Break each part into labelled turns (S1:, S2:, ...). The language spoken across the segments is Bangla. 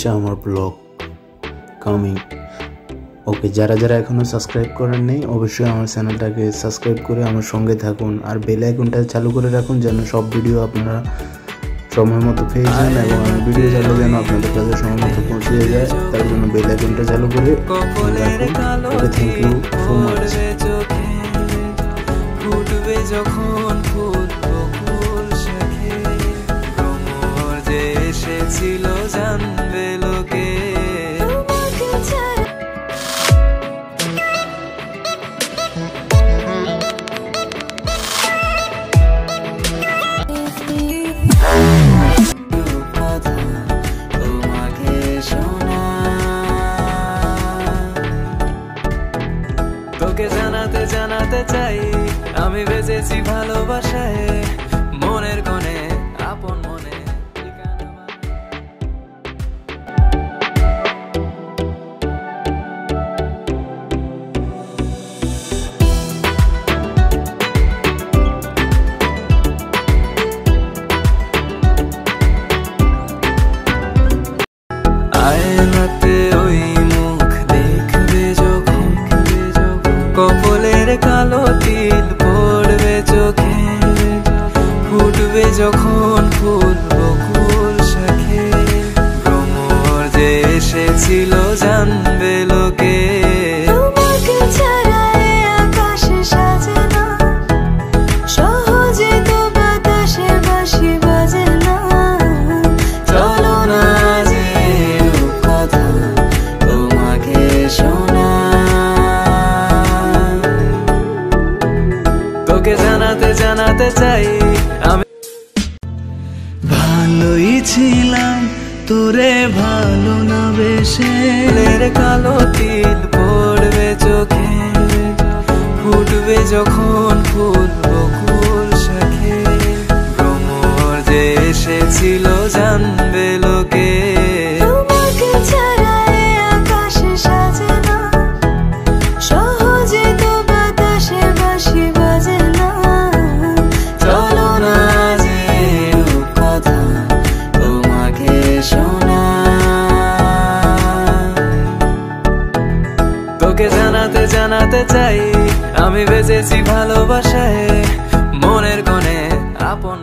S1: হচ্ছে আমার ব্লগ কামিং। ওকে, যারা যারা এখনও সাবস্ক্রাইব করেন নেই অবশ্যই আমার চ্যানেলটাকে সাবস্ক্রাইব করে আমার সঙ্গে থাকুন, আর বেল আইকনটা চালু করে রাখুন যেন সব ভিডিও আপনারা সময় মতো পেয়ে যান এবং আমার ভিডিও চালু যেন আপনাদের কাছে সময় মতো পৌঁছে যায়, তার জন্য বেল আইকনটা চালু করে রাখুন। ওকে, থ্যাংক ইউ সো মাচ।
S2: যখন ফুল বকুল শাখে ভ্রমর যে এসেছিল জানবে লোকে। তোমাকে শোনা তোকে জানাতে জানাতে চাই আমি বেঁচেছি ভালোবাসায় মনের কোণে আপন মনে। আয়নাতে ওই মুখ দেখবে যখন কপালের কালো তিল পড়বে চোখে ফুটবে যখন ফুল বকুল শাখে ভ্রমর যে এসেছিল জানবে লোকে। তোমাকে ছাড়া আকাশ সাজে না সহজে, তো বাতাসে বাঁশি বাজে না। চলো না যে কথা তোমাকে শোনা তোকে জানাতে জানাতে চাই আমি ভালোই ছিলাম তোরে ভালো না বেশে। কালো তিল পড়বে চোখে ফুটবে যখন ফুল বকুল শাখে ভ্রমর যে এসেছিল জানবে লোকে। তোমাকে ছাড়া আকাশ সাজে না সহজে, তো বাতাসে বাঁশি বাজে না। চলো না যে কথা তোমাকে শোনা তোকে জানাতে জানাতে চাই আমি বেঁচেছি ভালোবাসায় মনের কোণে আপন।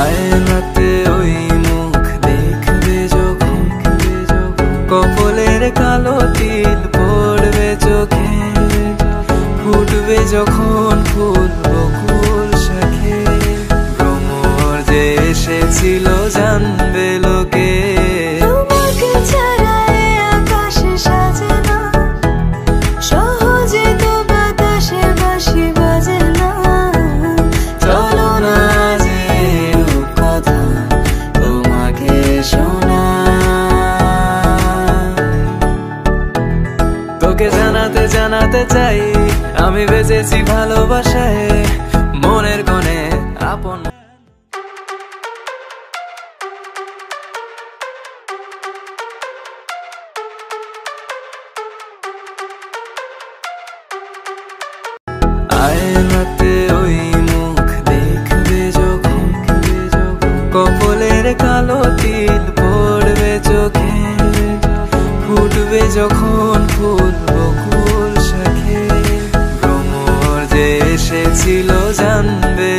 S2: আয়নাতে ওই মুখ দেখবে যখন কপালের কালো তিল পড়বে চোখে ফুটবে যখন ফুল বকুল শাখে ভ্রমর যে এসেছিল জানবে লোকে। তোমাকে ছাড়া আকাশ সাজে না সহজে, তো বাতাসে বাঁশি বাজে না। চলো না যে কথা তোমাকে শোনা তোকে জানাতে জানাতে চাই আমি বেঁচেছি ভালোবাসায় মনের কোণে আপন। আয়নাতে ওই মুখ দেখবে যখন কপালের কালো তিল পড়বে চোখে ফুটবে যখন ফুল বকুল শাখে ভ্রমর যে এসেছিল জানবে